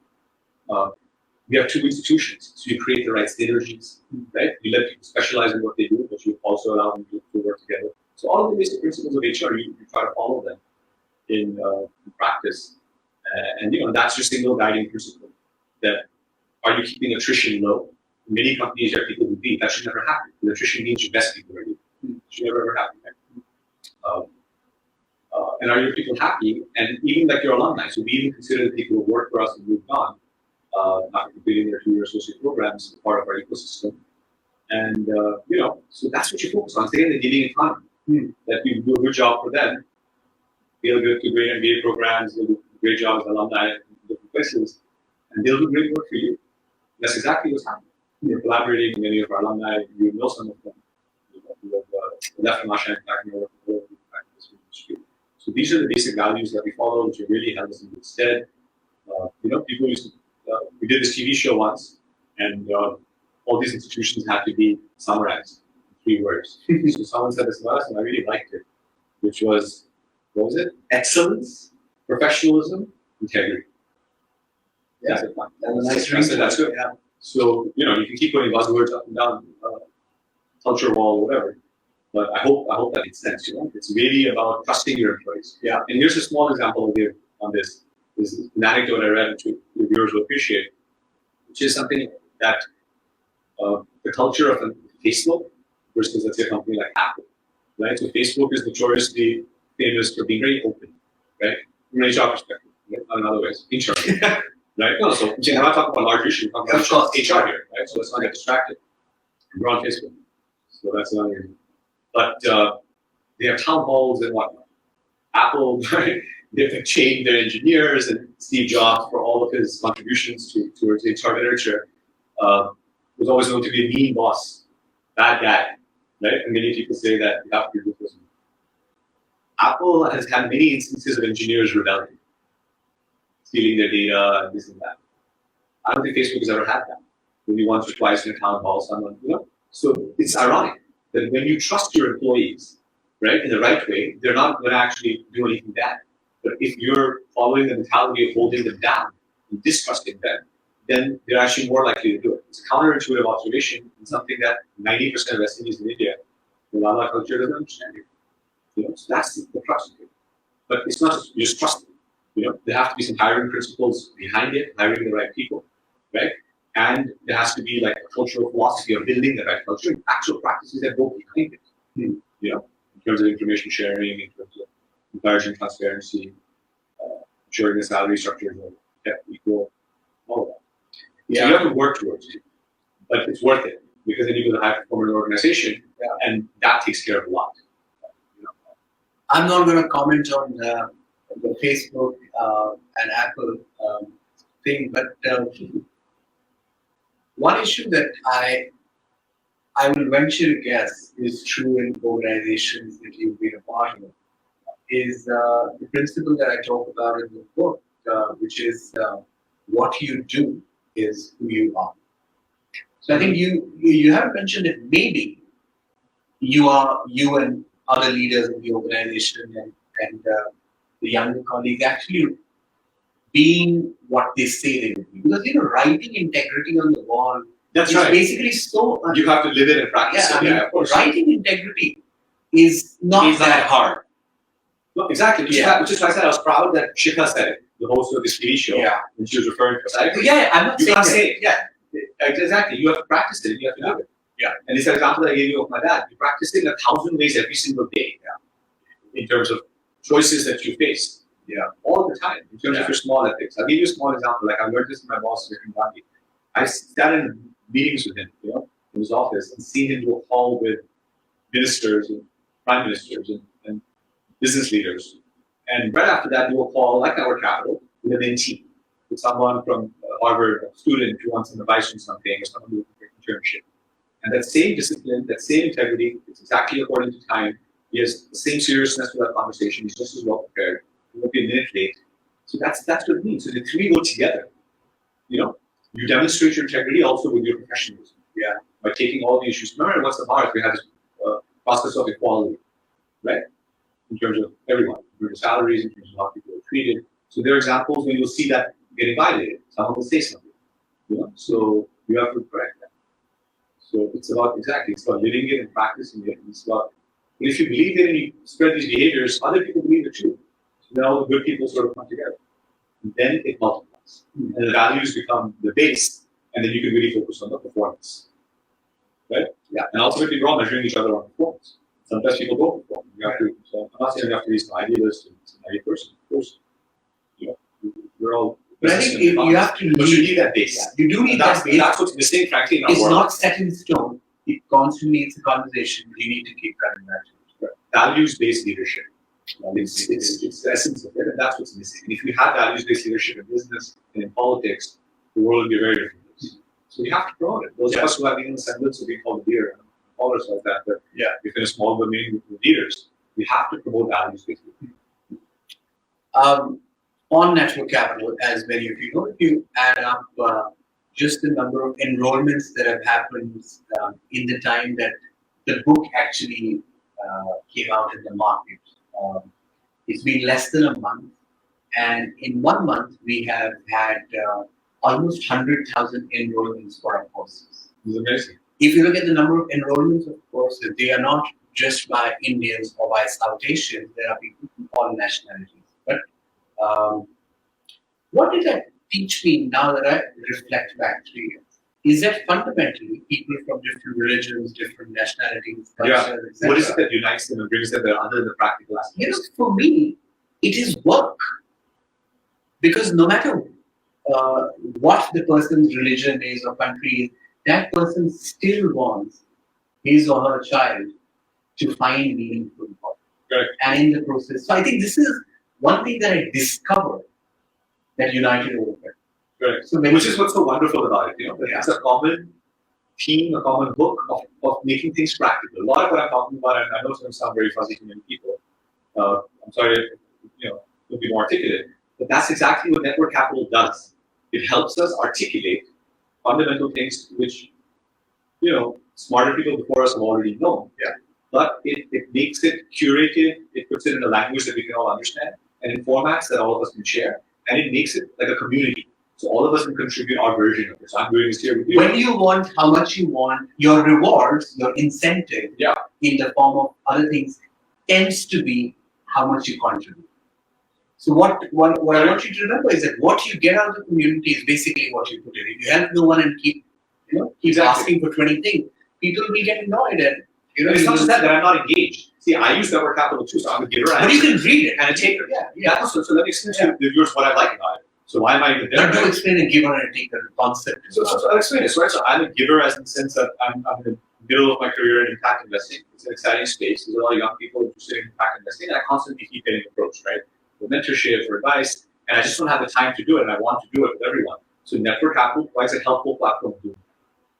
We have two institutions, so you create the right synergies, right? You let people specialize in what they do, but you also allow them to work together. So all of the basic principles of HR, you try to follow them in practice, and that's your single guiding principle. That are you keeping attrition low? In many companies, you have people who leave. That should never happen. The attrition means your best people are leaving. It should never ever happen. Right? And are your people happy? And even like your alumni, so we even consider the people who work for us and moved on. Not completing their 2-year associate programs as part of our ecosystem. And, so that's what you focus on. Stay in the giving economy. That you do a good job for them. They'll go to great MBA programs, they'll do great jobs as alumni in different places, and they'll do great work for you. That's exactly what's happening. We're collaborating with many of our alumni, you know some of them. We have left from Asha Impact and Rockefeller Foundation. So these are the basic values that we follow, which have really held us in good stead. People used to we did this TV show once, and all these institutions had to be summarized in 3 words. So someone said this to us, and I really liked it, which was, what was it? Excellence, professionalism, integrity. Yeah, that's it. That was nice. That's good. Yeah. So you can keep putting buzzwords up and down, culture wall, whatever. But I hope that makes sense. It's really about trusting your employees. Yeah. And here's a small example I'll give on this. This is an anecdote I read, which your viewers will appreciate, which is something that the culture of Facebook versus, let's say, a company like Apple, right? So Facebook is notoriously famous for being very open, right? From an HR perspective, right? Not in other ways, HR, right? No, so I'm not talking about large issues, I'm talking about HR here, right? So let's not get distracted. We're on Facebook, so that's not even. But they have town halls and whatnot. Apple, right? They've chained their engineers, and Steve Jobs, for all of his contributions towards HR literature, was always known to be a mean boss, bad guy, right? And many people say that you have to be ruthless. Apple has had many instances of engineers rebelling, stealing their data and this and that. I don't think Facebook has ever had that. Maybe once or twice in a town hall, someone, So it's ironic that when you trust your employees, right, in the right way, they're not going to actually do anything bad. But if you're following the mentality of holding them down and distrusting them, then they're actually more likely to do it. It's a counterintuitive observation and something that 90% of SMEs in India, the Lala culture doesn't understand it. So that's the trust. But it's not just you just trust them. There have to be some hiring principles behind it, hiring the right people, right? And there has to be like a cultural philosophy of building the right culture, and actual practices that go behind it. In terms of information sharing, in terms of encouraging transparency, ensuring the salary structures are equal, all of that. Yeah. So you have to work towards it, but it's worth it because then you build a high-performing organization, and that takes care of a lot. I'm not going to comment on the Facebook and Apple thing, but one issue that I will venture to guess is true in organizations that you've been a part of is the principle that I talk about in the book, which is what you do is who you are. So I think you have mentioned that maybe you and other leaders in the organization and the younger colleagues actually being what they say they would be. Because writing integrity on the wall is basically so you have to live it and practice it. Of course. Writing integrity is not that hard. No, exactly. Which is why I said I was proud that Shikha said it, the host of this TV show, when she was referring to us. I'm not saying say it. Exactly. You have to practice it. You have to do it. Yeah. And this example that I gave you of my dad, you practice it in 1,000 ways every single day. Yeah. In terms of choices that you face. Yeah. All the time. In terms of your small ethics. I'll give you a small example. Like I learned this from my boss, Vikram Gandhi. I sat in meetings with him, in his office, and seen him do a call with ministers and prime ministers and business leaders. And right after that, you will call, like Network Capital, with an NT, with someone from Harvard, a student who wants some advice on something, or someone who wants an internship. And that same discipline, that same integrity, it's exactly according to time. He has the same seriousness to that conversation. He's just as well prepared. He won't be a minute late. So that's what it means. So the three go together. You demonstrate your integrity also with your professionalism. Yeah. By taking all the issues. Remember, what's the bar? We have this process of equality, right? In terms of everyone, in terms of salaries, in terms of how people are treated. So there are examples where you'll see that getting violated. Someone will say something. So you have to correct that. So it's about living it and practicing it. And it's about, but if you believe it and you spread these behaviors, other people believe it too. So then all the good people sort of come together. And then it multiplies. And the values become the base, and then you can really focus on the performance. Right? Yeah. And ultimately, we're all measuring each other on performance. Sometimes people don't perform. You have to, so I'm not saying you have to be some idealist and some ideal person. Of course, we're all. But I think you have to need that base. Yeah, you do need that base. That's what's missing, frankly, in our world. It's not set in stone. It constantly needs a conversation. You need to keep cutting that. Values-based leadership. It's the essence of it, and that's what's missing. And if we have values-based leadership in business and in politics, the world will be a very different place. So we have to promote it. Those of us who have been in the semblance of being called a leader, call ourselves that, but if in a small domain with leaders, we have to promote values-based leadership. On Network Capital, as many of you know, if you add up just the number of enrollments that have happened in the time that the book actually came out in the market, it's been less than a month. And in 1 month, we have had almost 100,000 enrollments for our courses. It's amazing. If you look at the number of enrollments of courses, they are not just by Indians or by South Asians. There are people from all nationalities. But what did that teach me now that I reflect back 3 years? Is that fundamentally people from different religions, different nationalities, cultures, etc. What is it that unites them and brings them there other than the practical aspects? For me, it is work. Because no matter what the person's religion is or country is, that person still wants his or her child to find meaningful work. Right. And in the process. So I think this is one thing that I discovered that united over it. Right. So which is what's so wonderful about it, It's a common theme, a common book of making things practical. A lot of what I'm talking about, and I know it's going to sound very fuzzy to many people. I'm sorry, to be more articulate, but that's exactly what Network Capital does. It helps us articulate fundamental things which, smarter people before us have already known. Yeah. But it makes it curated, it puts it in a language that we can all understand, and in formats that all of us can share, and it makes it like a community. So all of us can contribute our version of it. So I'm doing this here with you. When you want, how much you want, your rewards, your incentive in the form of other things tends to be how much you contribute. So what I want you to remember is that what you get out of the community is basically what you put in. If you help no one and keep asking for 20 things, people will get annoyed and it's not just that I'm not engaged. See, I use Network Capital too, so I'm a giver. But you can read it and a taker. Yeah. So let me explain to the viewers what I like about it. So why am I even there? But do explain a giver and a taker concept. So I'll explain it. So I'm a giver as in the sense that I'm in the middle of my career in impact investing. It's an exciting space. There's a lot of young people interested in impact investing, and I constantly keep getting approached, right? For mentorship, for advice, and I just don't have the time to do it, and I want to do it with everyone. So Network Capital provides a helpful platform to do it.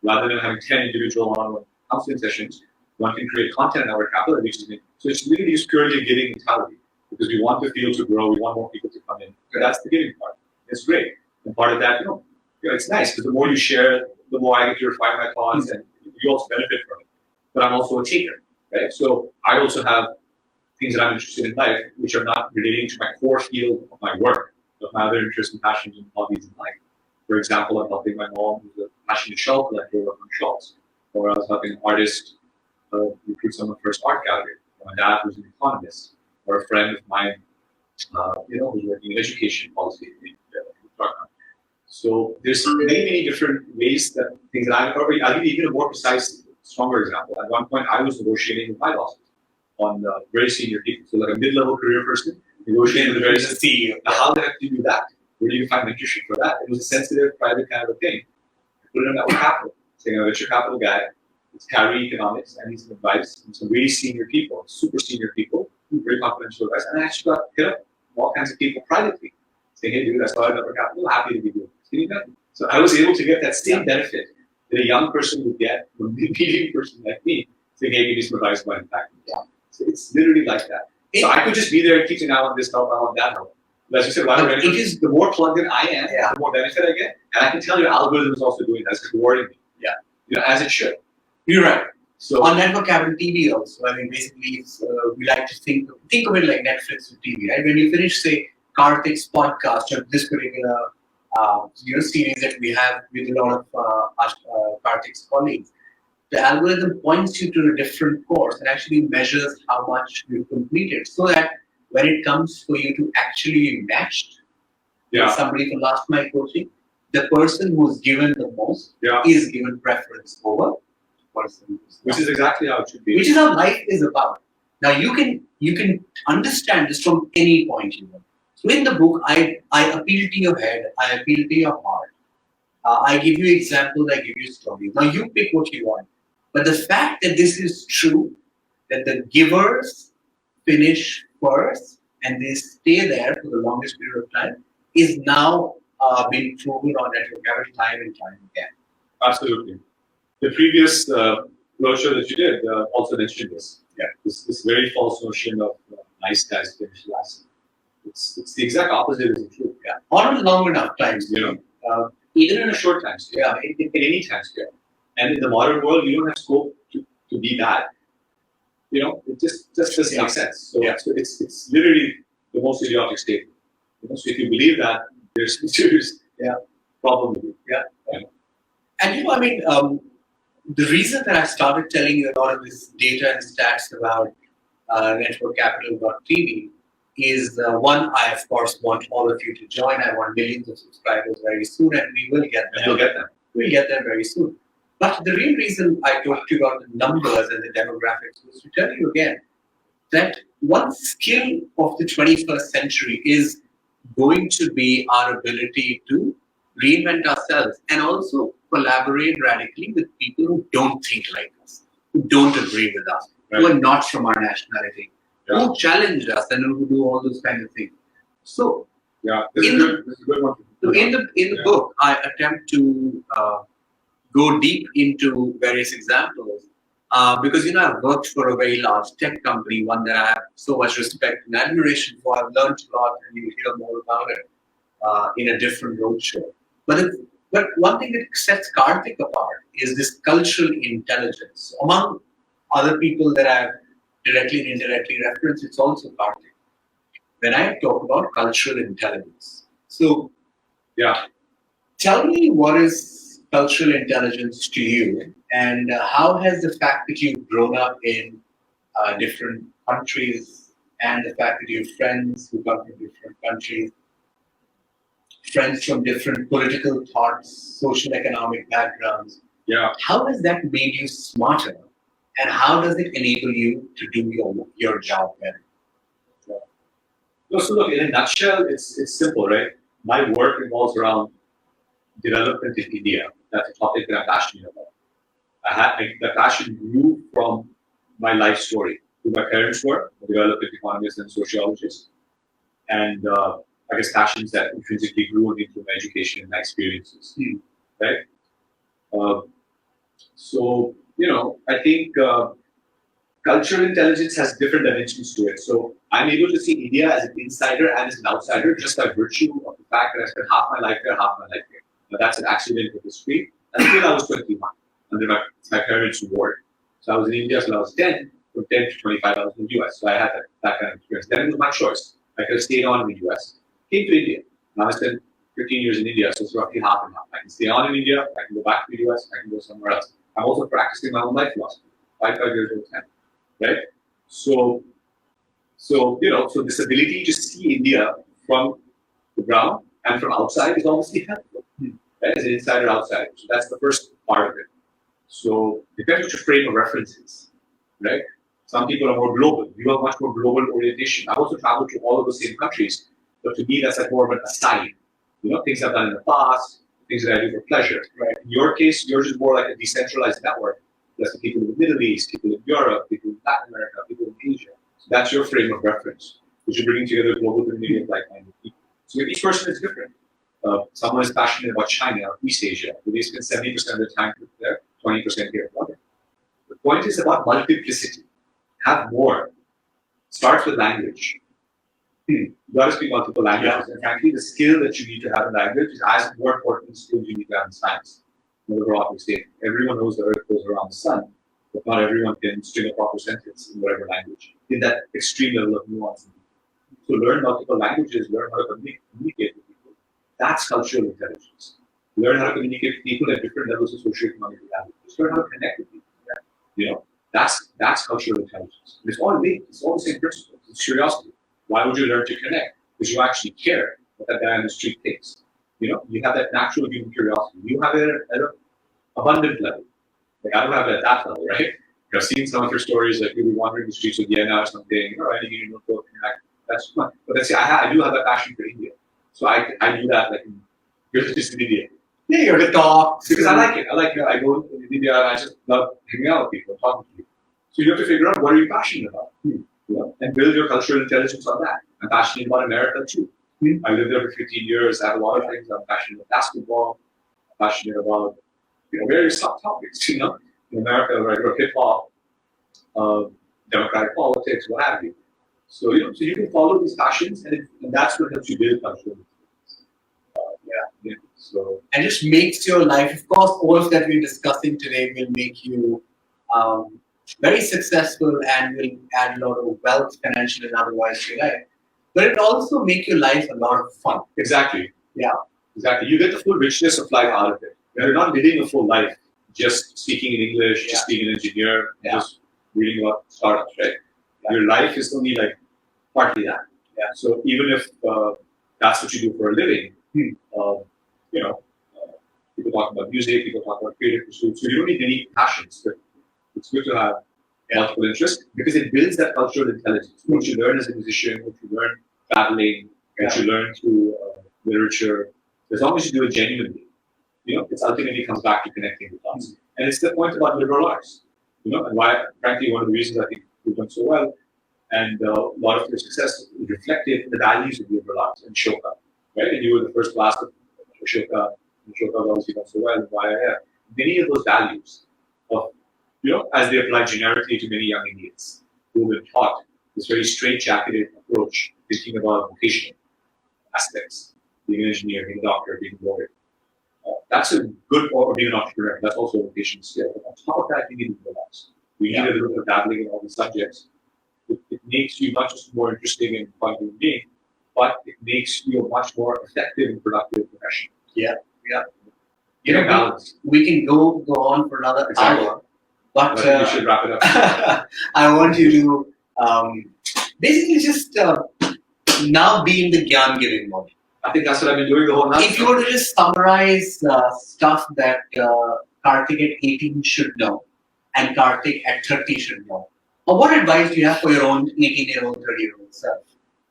Rather than having 10 individual one-on-one counseling sessions, one can create content in our capital that reaches me. So it's really just purely a giving mentality because we want the field to grow, we want more people to come in. So that's the giving part. It's great. And part of that, it's nice because the more you share, the more I get to refine my thoughts and you also benefit from it. But I'm also a taker, right? So I also have things that I'm interested in life which are not relating to my core field of my work, of my other interests and passions and hobbies in life. For example, I'm helping my mom who's a passionate shawl collector work on shawls. Or I was helping an artist recruit someone for his art gallery. Or my dad who's an economist. Or a friend of mine, who's working in education policy. So there's many different ways that things that I'll give you even a more precise, stronger example. At one point, I was negotiating with my bosses on very senior people. So like a mid-level career person, negotiating with a very CEO. Now, how the heck do you do that? Where do you find mentorship for that? It was a sensitive, private kind of a thing. I put it in Network Capital, saying I'm a venture capital guy. it's carry economics. I need some advice from some really senior people, super senior people, very confidential advice. And I actually got hit up all kinds of people privately saying, hey, dude, I started Lok Capital, happy to give you a. So I was able to get that same benefit that a young person would get from a medium person like me saying, hey, give me some advice about impact. So it's literally like that. So I could just be there and keep an eye on this help, eye on that help. But as you said, it is the more plugged in I am, the more benefit I get. And I can tell your algorithm is also doing that. It's rewarding me. As it should. You're right. So on Network Capital TV also, I mean, basically, we like to think of it like Netflix or TV, right? When you finish, say, Kartik's podcast or this particular series that we have with a lot of Kartik's colleagues, the algorithm points you to a different course and actually measures how much you've completed, so that when it comes for you to actually match with somebody for last mile coaching, the person who's given the most is given preference over the person. Which is exactly how it should be. Which is how life is about. Now you can understand this from any point you want. So in the book, I appeal to your head, I appeal to your heart. I give you examples, I give you stories. Now you pick what you want. But the fact that this is true, that the givers finish first and they stay there for the longest period of time, is now being proven on Network Capital time and time again. Absolutely. The previous brochure that you did also mentioned this. This very false notion of nice guys finish last. It's the exact opposite is the truth. On a long enough time, even in a short time scale, in any time scale. And in the modern world, you don't have scope to be bad. It just doesn't make sense. So, so it's literally the most idiotic statement. So if you believe that, there's a serious problem with it. And the reason that I started telling you a lot of this data and stats about Network Capital.tv is one, I of course want all of you to join. I want millions of subscribers very soon, and we will get them. We'll get them very soon. But the real reason I talked to you about the numbers and the demographics was to tell you again that one skill of the 21st century is going to be our ability to reinvent ourselves and also collaborate radically with people who don't think like us, who don't agree with us, who are not from our nationality, who challenge us and who do all those kind of things. So, in the book, I attempt to go deep into various examples because I've worked for a very large tech company, one that I have so much respect and admiration for. I've learned a lot, and you'll hear more about it in a different roadshow. But one thing that sets Kartik apart is this cultural intelligence. Among other people that I've directly and indirectly referenced, it's also Kartik. When I talk about cultural intelligence. So, tell me what is cultural intelligence to you, and how has the fact that you've grown up in different countries and the fact that you have friends who come from different countries, friends from different political thoughts, social economic backgrounds, how has that made you smarter, and how does it enable you to do your job better? So look, in a nutshell, it's simple, right? My work revolves around development in India. That's a topic that I'm passionate about. The passion grew from my life story. Who my parents were, development economists and sociologists. And I guess passions that intrinsically grew into my education and my experiences, right? So, I think cultural intelligence has different dimensions to it. So I'm able to see India as an insider and as an outsider just by virtue of the fact that I spent half my life there, half my life here. Now that's an accident of history. Until I was 21, under my parents' ward. So I was in India till I was 10. From 10 to 25, I was in the US. So I had that kind of experience. Then it was my choice. I could have stayed on in the US. Came to India. Now I spent 15 years in India, so it's roughly half and half. I can stay on in India, I can go back to the US, I can go somewhere else. I'm also practicing my own life philosophy. 5 years old, 10. Right? So this ability to see India from the ground and from outside is obviously helpful. Right? As an insider outsider. So that's the first part of it. So depends what your frame of reference is. Right? Some people are more global. You have much more global orientation. I've also traveled to all of the same countries, but to me that's like more of an aside. Things I've done in the past, things that I do for pleasure. Right? In your case, yours is more like a decentralized network. Let's say people in the Middle East, people in Europe, people in Latin America, people in Asia. So that's your frame of reference, which you're bringing together a global community of like-minded people. So each person is different. Someone is passionate about China or East Asia, but they spend 70% of their time there, 20% here. The point is about multiplicity. Have more. Start with language. You got to speak multiple languages. Yeah. And frankly, the skill that you need to have in language is as more important as the skills you need to have in science. Another obvious statement. Everyone knows the earth goes around the sun, but not everyone can string a proper sentence in whatever language. In that extreme level of nuance. So learn multiple languages, learn how to communicate with people. That's cultural intelligence. Learn how to communicate with people at different levels of socioeconomic value. Just learn how to connect with people. You know, that's cultural intelligence. And it's all linked. It's all the same principles. It's curiosity. Why would you learn to connect? Because you actually care what that guy on the street thinks. You know, you have that natural human curiosity. You have it at an abundant level. Like I don't have it at that level, right? I've seen some of your stories, like you'll be wandering the streets of Vienna or something, or I need to go connect. That's fun. But let's say I do have a passion for India. So I do that like just in India. Yeah, you're the talk. Because I like it. I go to India and I just love hanging out with people, talking to people. So you have to figure out what are you passionate about. You know, and build your cultural intelligence on that. I'm passionate about America too. I lived there for 15 years. I have a lot of things. I'm passionate about basketball. I'm passionate about various subtopics. You know, in America, where I grew up, hip hop, democratic politics, what have you. So so you can follow these passions, and that's what helps you build cultural intelligence. So and just makes your life. Of course, all of that we're discussing today will make you very successful and will add a lot of wealth, financial and otherwise, to your life. But it also make your life a lot of fun. Exactly. Yeah. Exactly. You get the full richness of life out of it. You're not living a full life just speaking in English, just being an engineer, just reading about startups, right? Your life is only like partly that. Yeah. So even if that's what you do for a living, people talk about music, people talk about creative pursuits. So you don't need many passions, but it's good to have multiple interests because it builds that cultural intelligence. What you learn as a musician, what you learn traveling, what you learn through literature, as long as you do it genuinely, it ultimately comes back to connecting the dots. And it's the point about liberal arts, and why, frankly, one of the reasons I think we've done so well, and a lot of your success is reflected in the values of liberal arts and Shoka, right? And you were the first class of Shoka, and Shoka has obviously done so well, and why I have. Many of those values of, as they apply generically to many young Indians who have been taught this very straitjacketed approach, thinking about vocational aspects, being an engineer, being a doctor, being a lawyer. That's a good, or being an entrepreneur, that's also a vocational skill. But on top of that, you need to realize. We need a little bit of dabbling in all these subjects. It makes you not just more interesting and fun human being, but it makes you a much more effective and productive professional. Yeah. Balance. We can go on for another hour, but I think we should wrap it up. I want you to basically just now be in the Gyan giving mode. I think that's what I've been doing the whole night. If you were to just summarize stuff that Kartik at 18 should know and Kartik at 30 should know, or what advice do you have for your own 18-year-old, 30-year-old self?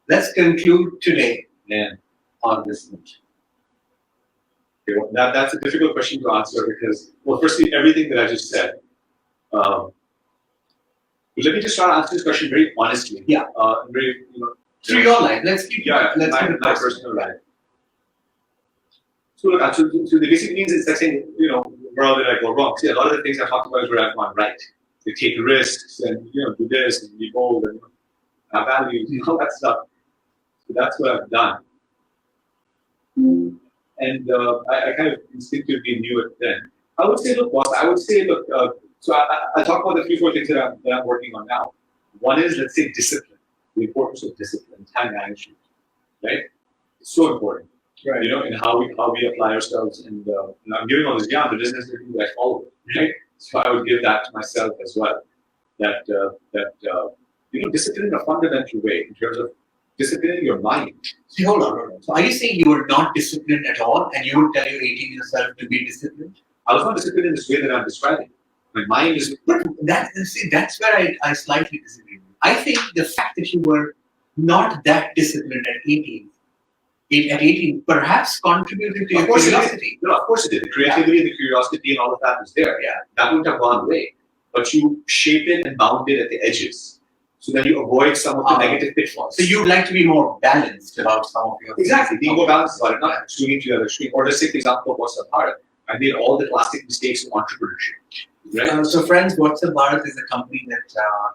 Let's conclude today on this note. Okay, well, that's a difficult question to answer because, well, firstly, everything that I just said. But let me just try to answer this question very honestly. Yeah. Very, through your life. Let's keep my personal life. So look, so the basic means it's like saying, where did I go wrong? See, a lot of the things I talked about is where I've gone right. They take risks and do this and be bold and have values, all that stuff. So that's what I've done. And I kind of instinctively knew it then. I would say, look, so I talk about the 3-4 things that I'm working on now. One is, let's say, discipline, the importance of discipline, time management, right? It's so important, right? In how we apply ourselves. And I'm giving all this beyond the business that I follow, right? So I would give that to myself as well. That discipline in a fundamental way in terms of disciplining your mind. See, hold on. So are you saying you were not disciplined at all and you would tell your 18 yourself to be disciplined? I was not disciplined in this way that I'm describing. My mind is... But that's where I slightly disagree. I think the fact that you were not that disciplined at 18 perhaps contributed to your curiosity. No, of course it did. The creativity and the curiosity and all of that was there. Yeah. That wouldn't have gone away. but you shape it and bound it at the edges, so that you avoid some of the negative pitfalls. So you'd like to be more balanced about some of your exactly being more balanced about it, not swinging to the other extreme. Or let's take the example of What's Up Bharat. I made all the classic mistakes of entrepreneurship. Right? So friends, What's Up Bharat is a company that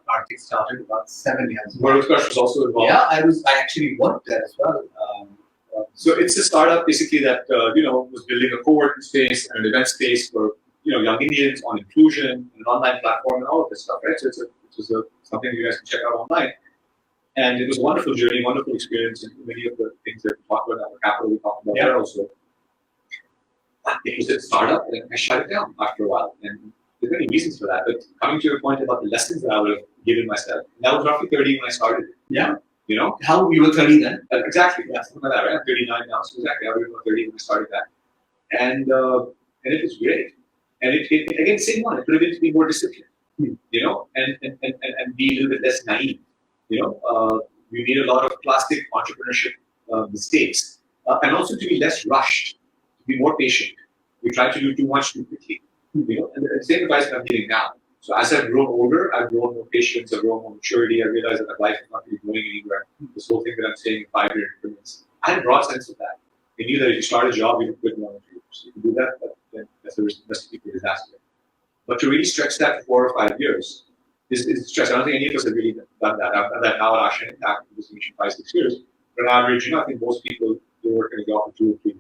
Kartik started about 7 years ago. Where Utkarsh was also involved. Yeah, I actually worked there as well. So it's a startup basically that was building a co-working space and an event space for young Indians on inclusion, an online platform, and all of this stuff, right? So it was something you guys can check out online. And it was a wonderful journey, wonderful experience, and many of the things that we talked about, our capital, we talked about there also. But it was a startup, and I shut it down after a while. And there's many reasons for that. But coming to your point about the lessons that I would have given myself, and I was roughly 30 when I started. Yeah. How you were 30 then? Exactly. Yeah, something like that, right? I'm 39 now, so exactly. I was 30 when I started that. And it was great. And it again, same one. It could have been to be more disciplined, and be a little bit less naive. We made a lot of classic entrepreneurship mistakes, and also to be less rushed, to be more patient. We try to do too much too quickly, and the same advice that I'm giving now. So as I've grown older, I've grown more patience, I've grown more maturity. I realized that my life is not really going anywhere. This whole thing that I'm saying in 5-year increments, I had a broad sense of that. I knew that if you start a job, you can quit in 1 or 2 years. You can do that, but then that's a recipe for disaster. But to really stretch that for 4 or 5 years is stretch. I don't think any of us have really done that. I've done that now at Asha Impact for this mission 5-6 years. But on average, I think most people they work in a job for 2 or 3,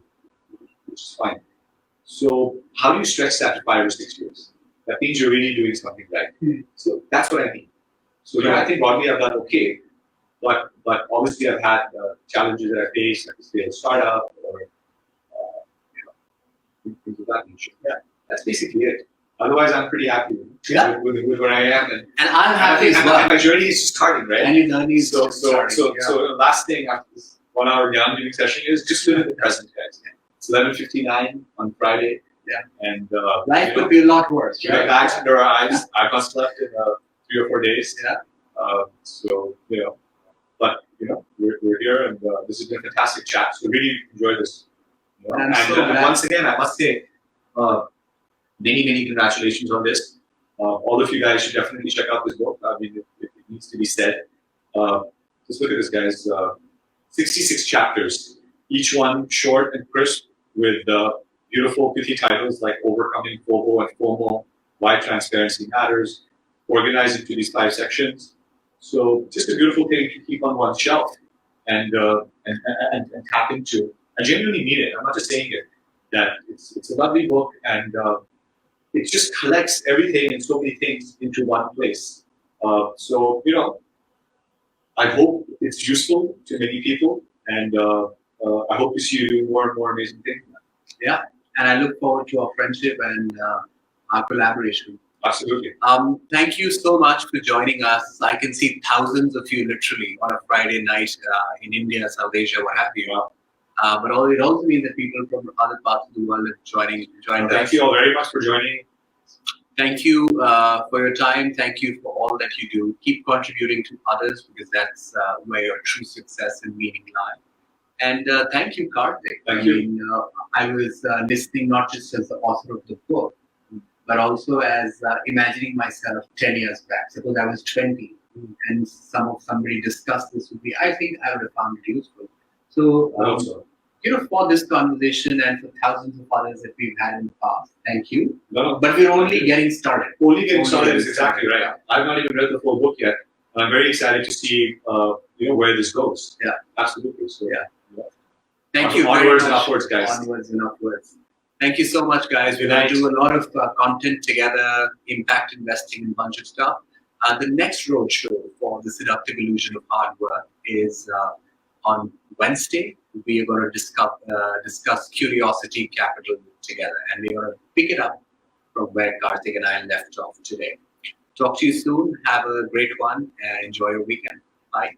which is fine. So how do you stretch that to 5 or 6 years? That means you're really doing something right. So that's what I mean. So I think broadly I've done okay, but obviously I've had challenges that I faced, like a failed startup or things of that nature. Yeah, that's basically it. Otherwise, I'm pretty happy with where I am, and I'm happy as well. My journey is just starting, right? And your journey is so the last thing after this 1 hour Gyan Giving session is just live in the present, guys. It's 11:59 on Friday. Yeah. And life could be a lot worse. Keep our bags under our eyes. I've not slept in 3 or 4 days. Yeah. But we're here, and this has been a fantastic chat. So really enjoy this. And once again, I must say, many congratulations on this. All of you guys should definitely check out this book. I mean, it needs to be said. Just look at this, guys. 66 chapters, each one short and crisp, with beautiful, pithy titles like Overcoming FOMO and FOMO, Why Transparency Matters, organized into these 5 sections. So just a beautiful thing to keep on one's shelf and tap into. I genuinely mean it. I'm not just saying it. That it's a lovely book, and it just collects everything and so many things into one place. So I hope it's useful to many people, and I hope to see you do more and more amazing things. Yeah, and I look forward to our friendship and our collaboration. Absolutely. Thank you so much for joining us. I can see thousands of you literally on a Friday night in India, South Asia, what have you. But it also means that people from other parts of the world are joined us. Thank you all very much for joining. Thank you for your time. Thank you for all that you do. Keep contributing to others, because that's where your true success and meaning lie. And thank you, Kartik. Thank you. I was listening not just as the author of the book, but also as imagining myself 10 years back. Suppose I was 20 and somebody discussed this with me. I think I would have found it useful. So, for this conversation and for thousands of others that we've had in the past, thank you. No. But we're only getting started. Only getting started is exactly right. Yeah. I've not even read the full book yet. I'm very excited to see where this goes. Yeah, absolutely. So thank you. Onwards and upwards, guys. Onwards and upwards. Thank you so much, guys. We're going to do a lot of content together, impact investing, and a bunch of stuff. The next roadshow for the Seductive Illusion of Hard Work is on Wednesday. We are going to discuss Curiosity Capital together, and we're going to pick it up from where Kartik and I left off today. Talk to you soon. Have a great one, and enjoy your weekend. Bye.